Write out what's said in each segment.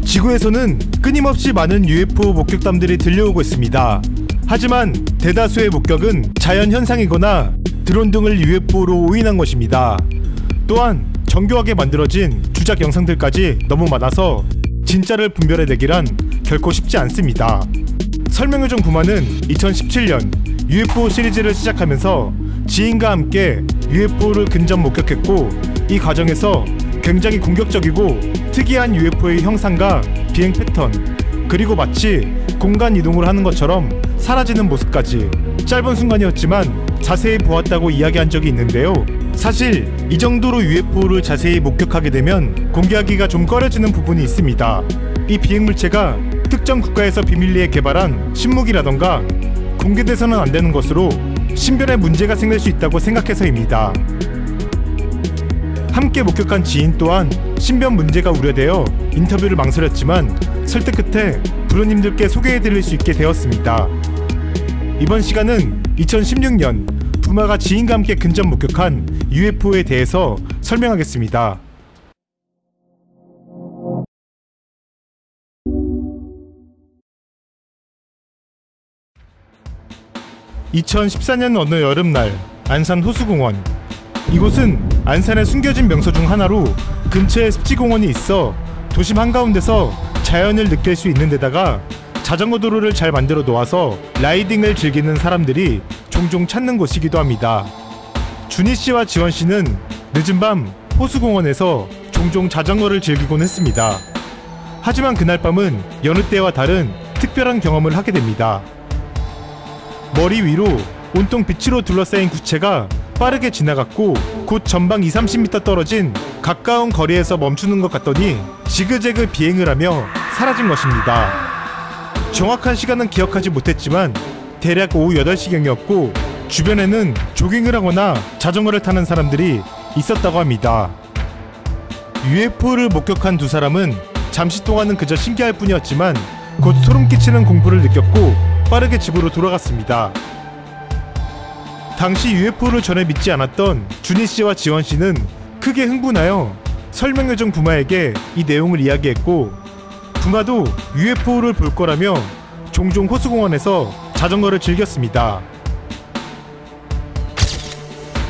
지구에서는 끊임없이 많은 UFO 목격담들이 들려오고 있습니다. 하지만 대다수의 목격은 자연현상이거나 드론 등을 UFO로 오인한 것입니다. 또한 정교하게 만들어진 주작 영상들까지 너무 많아서 진짜를 분별해내기란 결코 쉽지 않습니다. 설명해준 부마는 2017년 UFO 시리즈를 시작하면서 지인과 함께 UFO를 근접 목격했고, 이 과정에서 굉장히 공격적이고 특이한 UFO의 형상과 비행 패턴, 그리고 마치 공간 이동을 하는 것처럼 사라지는 모습까지 짧은 순간이었지만 자세히 보았다고 이야기한 적이 있는데요. 사실 이 정도로 UFO를 자세히 목격하게 되면 공개하기가 좀 꺼려지는 부분이 있습니다. 이 비행물체가 특정 국가에서 비밀리에 개발한 신무기라던가 공개돼서는 안 되는 것으로 신변에 문제가 생길 수 있다고 생각해서입니다. 함께 목격한 지인 또한 신변 문제가 우려되어 인터뷰를 망설였지만 설득 끝에 부르님들께 소개해드릴 수 있게 되었습니다. 이번 시간은 2016년 부마가 지인과 함께 근접 목격한 UFO에 대해서 설명하겠습니다. 2014년 어느 여름날 안산 호수공원. 이곳은 안산의 숨겨진 명소 중 하나로 근처에 습지공원이 있어 도심 한가운데서 자연을 느낄 수 있는 데다가 자전거 도로를 잘 만들어 놓아서 라이딩을 즐기는 사람들이 종종 찾는 곳이기도 합니다. 준희씨와 지원씨는 늦은 밤 호수공원에서 종종 자전거를 즐기곤 했습니다. 하지만 그날 밤은 여느 때와 다른 특별한 경험을 하게 됩니다. 머리 위로 온통 빛으로 둘러싸인 구체가 빠르게 지나갔고 곧 전방 20-30m 떨어진 가까운 거리에서 멈추는 것 같더니 지그재그 비행을 하며 사라진 것입니다. 정확한 시간은 기억하지 못했지만 대략 오후 8시경이었고 주변에는 조깅을 하거나 자전거를 타는 사람들이 있었다고 합니다. UFO를 목격한 두 사람은 잠시 동안은 그저 신기할 뿐이었지만 곧 소름 끼치는 공포를 느꼈고 빠르게 집으로 돌아갔습니다. 당시 UFO를 전혀 믿지 않았던 준희씨와 지원씨는 크게 흥분하여 설명해준 부마에게 이 내용을 이야기했고, 부마도 UFO를 볼 거라며 종종 호수공원에서 자전거를 즐겼습니다.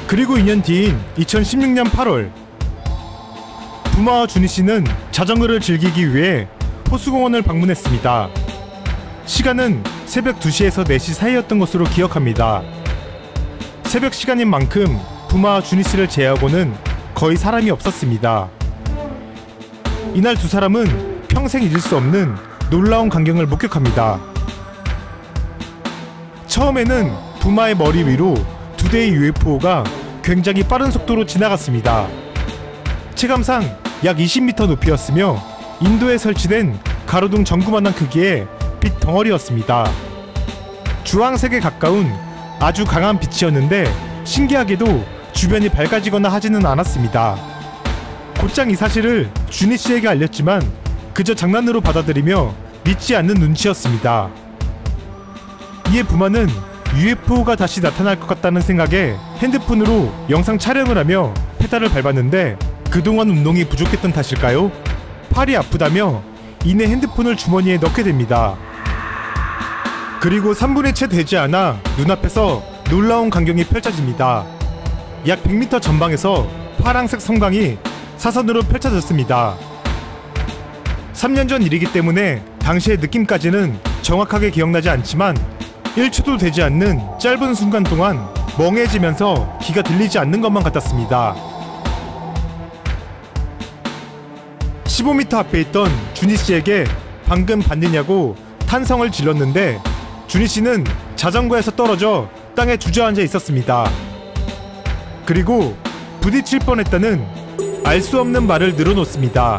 그리고 2년 뒤인 2016년 8월 부마와 준희씨는 자전거를 즐기기 위해 호수공원을 방문했습니다. 시간은 새벽 2시에서 4시 사이였던 것으로 기억합니다. 새벽 시간인 만큼 부마와 준희씨를 제외하고는 거의 사람이 없었습니다. 이날 두 사람은 평생 잊을 수 없는 놀라운 광경을 목격합니다. 처음에는 부마의 머리 위로 2대의 UFO가 굉장히 빠른 속도로 지나갔습니다. 체감상 약 20m 높이였으며 인도에 설치된 가로등 전구만한 크기의 빛 덩어리였습니다. 주황색에 가까운 아주 강한 빛이었는데 신기하게도 주변이 밝아지거나 하지는 않았습니다. 곧장 이 사실을 준희씨에게 알렸지만 그저 장난으로 받아들이며 믿지 않는 눈치였습니다. 이에 부마는 UFO가 다시 나타날 것 같다는 생각에 핸드폰으로 영상 촬영을 하며 페달을 밟았는데 그동안 운동이 부족했던 탓일까요? 팔이 아프다며 이내 핸드폰을 주머니에 넣게 됩니다. 그리고 3분의 채 되지 않아 눈앞에서 놀라운 광경이 펼쳐집니다. 약 100m 전방에서 파란색 성광이 사선으로 펼쳐졌습니다. 3년 전 일이기 때문에 당시의 느낌까지는 정확하게 기억나지 않지만 1초도 되지 않는 짧은 순간 동안 멍해지면서 귀가 들리지 않는 것만 같았습니다. 15m 앞에 있던 준희씨에게 방금 봤느냐고 탄성을 질렀는데 준희씨는 자전거에서 떨어져 땅에 주저앉아 있었습니다. 그리고 부딪힐 뻔했다는 알 수 없는 말을 늘어놓습니다.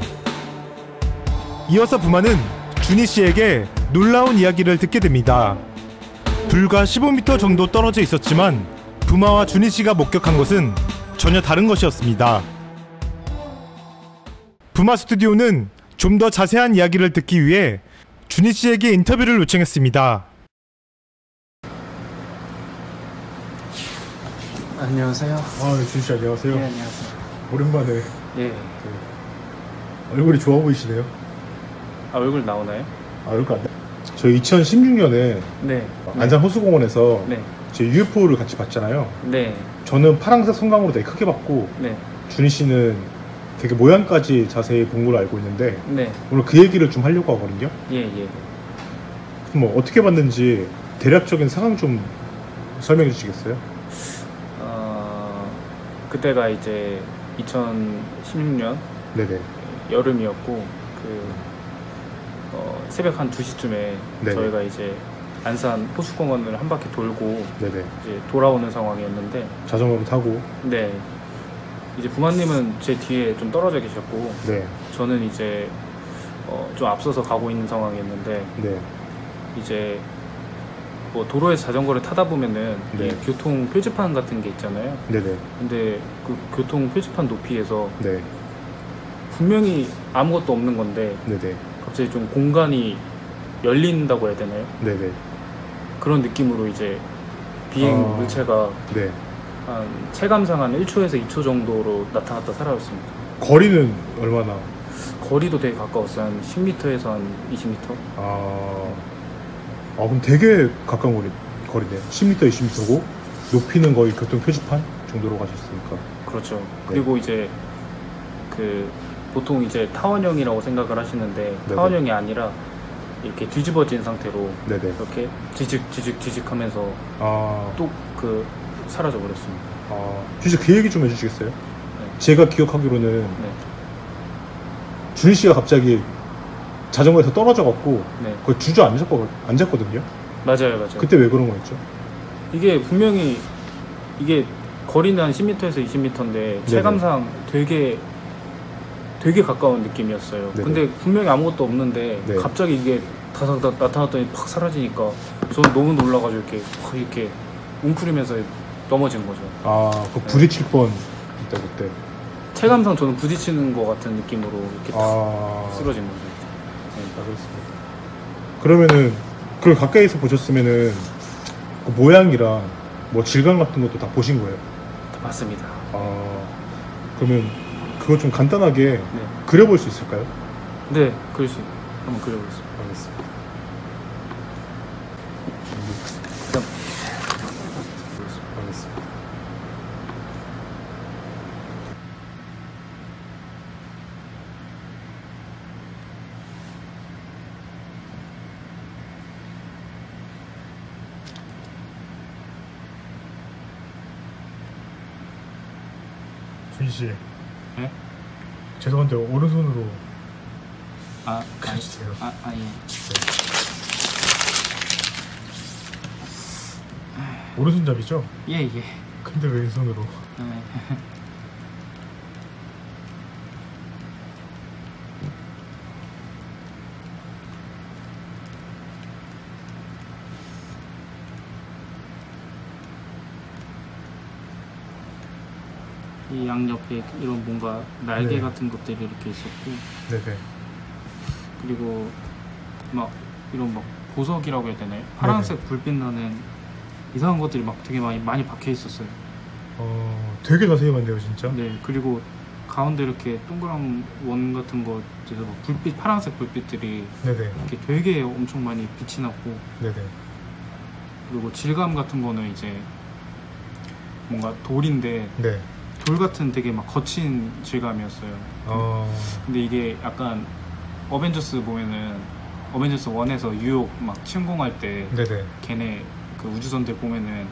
이어서 부마는 준희씨에게 놀라운 이야기를 듣게 됩니다. 불과 15m 정도 떨어져 있었지만 부마와 준희씨가 목격한 것은 전혀 다른 것이었습니다. 부마 스튜디오는 좀 더 자세한 이야기를 듣기 위해 준희씨에게 인터뷰를 요청했습니다. 안녕하세요. 준희씨 안녕하세요. 네, 안녕하세요. 오랜만에. 예. 얼굴이 좋아 보이시네요. 아, 얼굴 나오나요? 아, 얼굴 안 돼. 저희 2016년에 네. 안산 호수공원에서 네. 제 UFO를 같이 봤잖아요. 네. 저는 파란색 성광으로 되게 크게 봤고 네. 준희 씨는 되게 모양까지 자세히 본 걸로 알고 있는데 네. 오늘 그 얘기를 좀 하려고 하거든요. 예, 예. 그럼 뭐 어떻게 봤는지 대략적인 상황 좀 설명해 주시겠어요? 그때가 이제 2016년 네네. 여름이었고 새벽 한 2시쯤에 네네. 저희가 이제 안산 호수공원을 한 바퀴 돌고 네네. 이제 돌아오는 상황이었는데 자전거를 타고. 네. 이제 부모님은 제 뒤에 좀 떨어져 계셨고 네. 저는 이제 좀 앞서서 가고 있는 상황이었는데 네. 이제 뭐 도로에서 자전거를 타다 보면은 네. 이 교통 표지판 같은 게 있잖아요. 네네. 근데 그 교통 표지판 높이에서 네. 분명히 아무것도 없는 건데 네네. 갑자기 좀 공간이 열린다고 해야 되나요? 네네. 그런 느낌으로 이제 비행 물체가 네. 한 체감상 한 1초에서 2초 정도로 나타났다 사라졌습니다. 거리는 얼마나? 거리도 되게 가까웠어요. 한 10m에서 한 20m? 그럼 되게 가까운 거리네요. 10m, 20m고 높이는 거의 교통 표지판 정도로 가셨으니까. 그렇죠. 네. 그리고 이제 보통 이제 타원형이라고 생각을 하시는데 네네. 타원형이 아니라 이렇게 뒤집어진 상태로 네네. 이렇게 지직 하면서 또 사라져 버렸습니다. 진짜 그 얘기 좀 해주시겠어요? 네. 제가 기억하기로는 네. 준희 씨가 갑자기 자전거에서 떨어져갖고 네. 거의 주저앉았거든요. 맞아요. 그때 왜 그런 거였죠? 이게 분명히 이게 거리는 한 10m에서 20m인데 체감상 되게 가까운 느낌이었어요. 네네. 근데 분명히 아무것도 없는데 네. 갑자기 이게 다다닥 나타났더니 팍 사라지니까 저는 너무 놀라가지고 이렇게 웅크리면서 넘어진 거죠. 그 부딪힐 뻔 있다 그때. 체감상 저는 부딪히는 것 같은 느낌으로 이렇게 탁 쓰러진 거죠. 그렇습니다. 그러면은 그걸 가까이서 보셨으면은 그 모양이랑 뭐 질감 같은 것도 다 보신 거예요? 맞습니다. 그러면 그거 좀 간단하게 네. 그려볼 수 있을까요? 네, 한번 그려보겠습니다. 알겠습니다. 알겠습니다. 준희 씨. 네? 죄송한데 오른손으로 그려주세요. 예. 오른손잡이죠? 예. 근데 왼손으로. 이 양옆에 이런 뭔가 날개 네. 같은 것들이 이렇게 있었고, 네네. 그리고 막 이런 막 보석이라고 해야 되나요? 파란색 불빛 나는 이상한 것들이 막 되게 많이 박혀 있었어요. 되게 자세히 봤네요, 진짜. 네, 그리고 가운데 이렇게 동그란 원 같은 것에서 막 파란색 불빛들이 네네. 이렇게 되게 엄청 많이 빛이 났고, 네네. 그리고 질감 같은 거는 이제 뭔가 돌인데 네. 돌 같은 되게 막 거친 질감이었어요. 근데 이게 약간 어벤져스 보면은 어벤져스 1에서 뉴욕 막 침공할 때 네네. 걔네 그 우주선들 보면은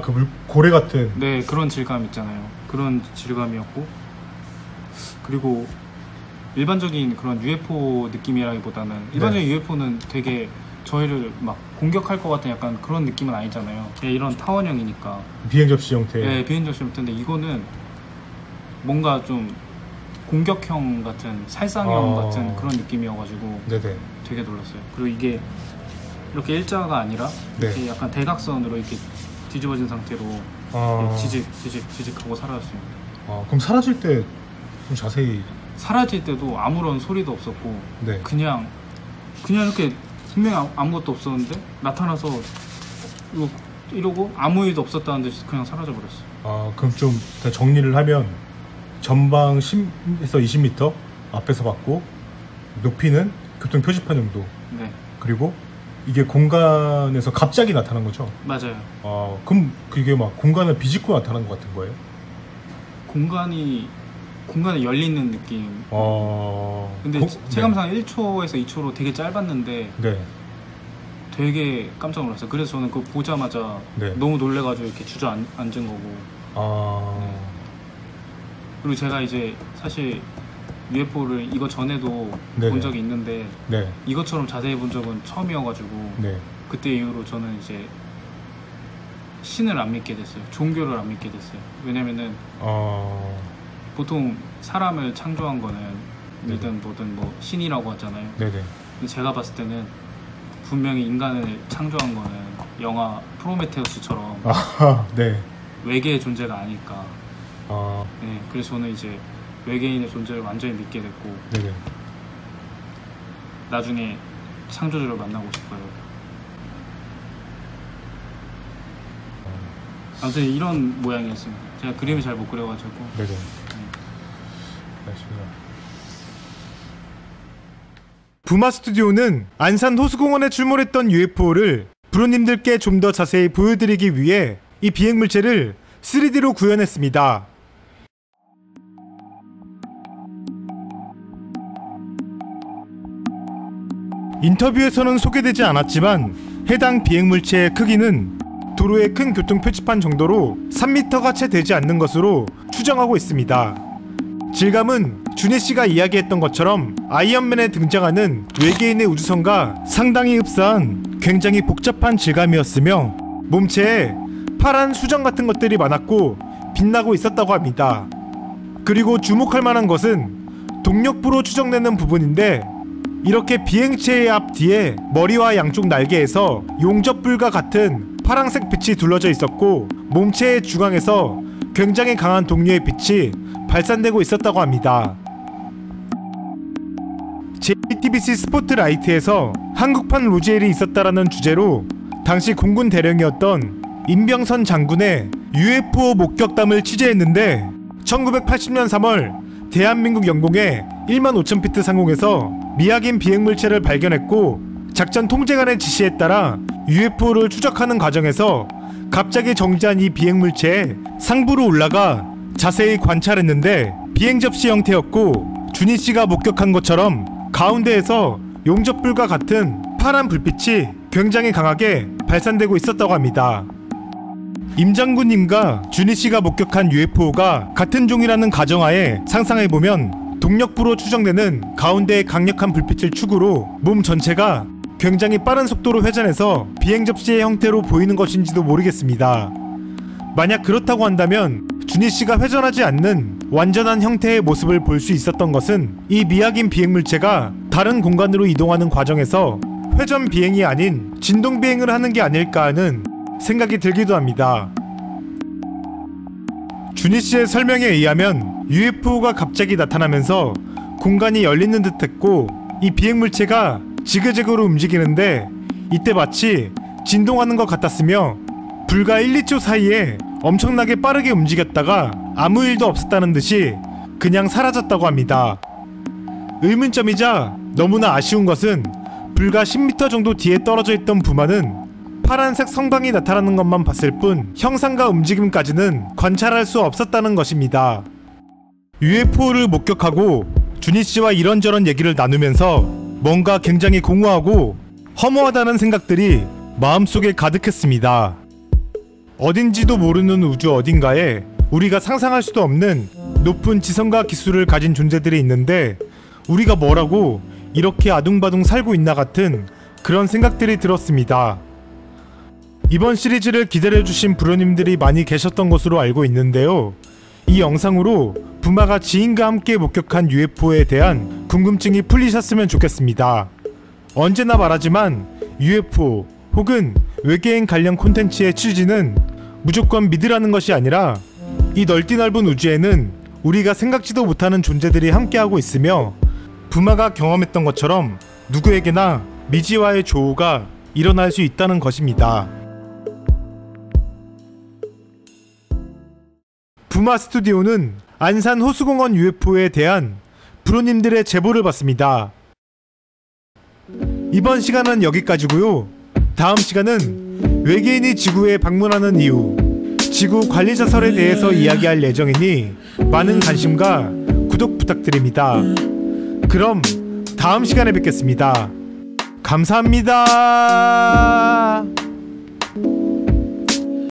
그 고래 같은. 네, 그런 질감 있잖아요. 그런 질감이었고, 그리고 일반적인 그런 UFO 느낌이라기보다는 일반적인 UFO는 되게 저희를 막 공격할 것 같은 약간 그런 느낌은 아니잖아요. 이런 타원형이니까. 비행 접시 형태. 네, 비행 접시 형태인데 이거는 뭔가 좀 공격형 같은 살상형 같은 그런 느낌이어가지고 네네. 되게 놀랐어요. 그리고 이게 이렇게 일자가 아니라 이렇게 약간 대각선으로 이렇게 뒤집어진 상태로 지직하고 사라졌어요. 그럼 사라질 때 좀 자세히. 사라질 때도 아무런 소리도 없었고 네. 그냥 이렇게 분명히 아무것도 없었는데 나타나서 이러고 아무 일도 없었다는 듯이 그냥 사라져 버렸어요. 그럼 좀 정리를 하면 전방 10에서 20m 앞에서 봤고 높이는 교통 표지판 정도. 네, 그리고 이게 공간에서 갑자기 나타난 거죠? 맞아요. 그럼 그게 막 공간을 비집고 나타난 것 같은 거예요? 공간에 열리는 느낌. 근데 네. 체감상 1초에서 2초로 되게 짧았는데 네. 되게 깜짝 놀랐어요. 그래서 저는 그거 보자마자 네. 너무 놀래가지고 이렇게 주저앉은 거고. 네. 그리고 제가 이제 사실 UFO를 이거 전에도 네네. 본 적이 있는데 네. 이것처럼 자세히 본 적은 처음이어가지고 네. 그때 이후로 저는 이제 신을 안 믿게 됐어요. 종교를 안 믿게 됐어요. 왜냐면은 보통 사람을 창조한 거는 일단 뭐든 뭐 신이라고 하잖아요. 네네. 근데 제가 봤을 때는 분명히 인간을 창조한 거는 영화 프로메테우스처럼 네. 외계의 존재가 아닐까. 네, 그래서 저는 이제 외계인의 존재를 완전히 믿게 됐고 네네. 나중에 창조주를 만나고 싶어요. 아무튼 이런 모양이었습니다. 제가 그림을 잘 못 그려가지고. 네네. 알겠습니다. 부마 스튜디오는 안산 호수공원에 출몰했던 UFO를 브로님들께 좀 더 자세히 보여드리기 위해 이 비행물체를 3D로 구현했습니다. 인터뷰에서는 소개되지 않았지만 해당 비행물체의 크기는 도로의 큰 교통 표지판 정도로 3m가 채 되지 않는 것으로 추정하고 있습니다. 질감은 준희 씨가 이야기했던 것처럼 아이언맨에 등장하는 외계인의 우주선과 상당히 흡사한 굉장히 복잡한 질감이었으며 몸체에 파란 수정 같은 것들이 많았고 빛나고 있었다고 합니다. 그리고 주목할 만한 것은 동력부로 추정되는 부분인데 이렇게 비행체의 앞뒤에 머리와 양쪽 날개에서 용접불과 같은 파란색 빛이 둘러져 있었고 몸체의 중앙에서 굉장히 강한 동료의 빛이 발산되고 있었다고 합니다. JTBC 스포트라이트에서 한국판 로지엘이 있었다라는 주제로 당시 공군 대령이었던 임병선 장군의 UFO 목격담을 취재했는데 1980년 3월 대한민국 영공의 15,000피트 상공에서 미확인 비행물체를 발견했고 작전 통제관의 지시에 따라 UFO를 추적하는 과정에서 갑자기 정지한 이 비행물체에 상부로 올라가 자세히 관찰했는데 비행 접시 형태였고 준희 씨가 목격한 것처럼 가운데에서 용접불과 같은 파란 불빛이 굉장히 강하게 발산되고 있었다고 합니다. 임 장군님과 준희 씨가 목격한 UFO가 같은 종이라는 가정하에 상상해보면 동력부로 추정되는 가운데의 강력한 불빛을 축으로 몸 전체가 굉장히 빠른 속도로 회전해서 비행 접시의 형태로 보이는 것인지도 모르겠습니다. 만약 그렇다고 한다면 준희 씨가 회전하지 않는 완전한 형태의 모습을 볼 수 있었던 것은 이 미확인 비행물체가 다른 공간으로 이동하는 과정에서 회전 비행이 아닌 진동 비행을 하는 게 아닐까 하는 생각이 들기도 합니다. 준희 씨의 설명에 의하면 UFO가 갑자기 나타나면서 공간이 열리는 듯 했고 이 비행물체가 지그재그로 움직이는데 이때 마치 진동하는 것 같았으며 불과 1, 2초 사이에 엄청나게 빠르게 움직였다가 아무 일도 없었다는 듯이 그냥 사라졌다고 합니다. 의문점이자 너무나 아쉬운 것은 불과 10m 정도 뒤에 떨어져 있던 부마는 파란색 성광이 나타나는 것만 봤을 뿐 형상과 움직임까지는 관찰할 수 없었다는 것입니다. UFO를 목격하고 준희 씨와 이런저런 얘기를 나누면서 뭔가 굉장히 공허하고 허무하다는 생각들이 마음속에 가득했습니다. 어딘지도 모르는 우주 어딘가에 우리가 상상할 수도 없는 높은 지성과 기술을 가진 존재들이 있는데 우리가 뭐라고 이렇게 아둥바둥 살고 있나 같은 그런 생각들이 들었습니다. 이번 시리즈를 기다려주신 브로님들이 많이 계셨던 것으로 알고 있는데요. 이 영상으로 부마가 지인과 함께 목격한 UFO에 대한 궁금증이 풀리셨으면 좋겠습니다. 언제나 말하지만 UFO 혹은 외계인 관련 콘텐츠의 취지는 무조건 믿으라는 것이 아니라 이 넓디 넓은 우주에는 우리가 생각지도 못하는 존재들이 함께하고 있으며 부마가 경험했던 것처럼 누구에게나 미지와의 조우가 일어날 수 있다는 것입니다. 부마 스튜디오는 안산 호수공원 UFO에 대한 브로님들의 제보를 받습니다. 이번 시간은 여기까지고요. 다음 시간은 외계인이 지구에 방문하는 이유, 지구 관리자설에 대해서 이야기할 예정이니 많은 관심과 구독 부탁드립니다. 그럼 다음 시간에 뵙겠습니다. 감사합니다.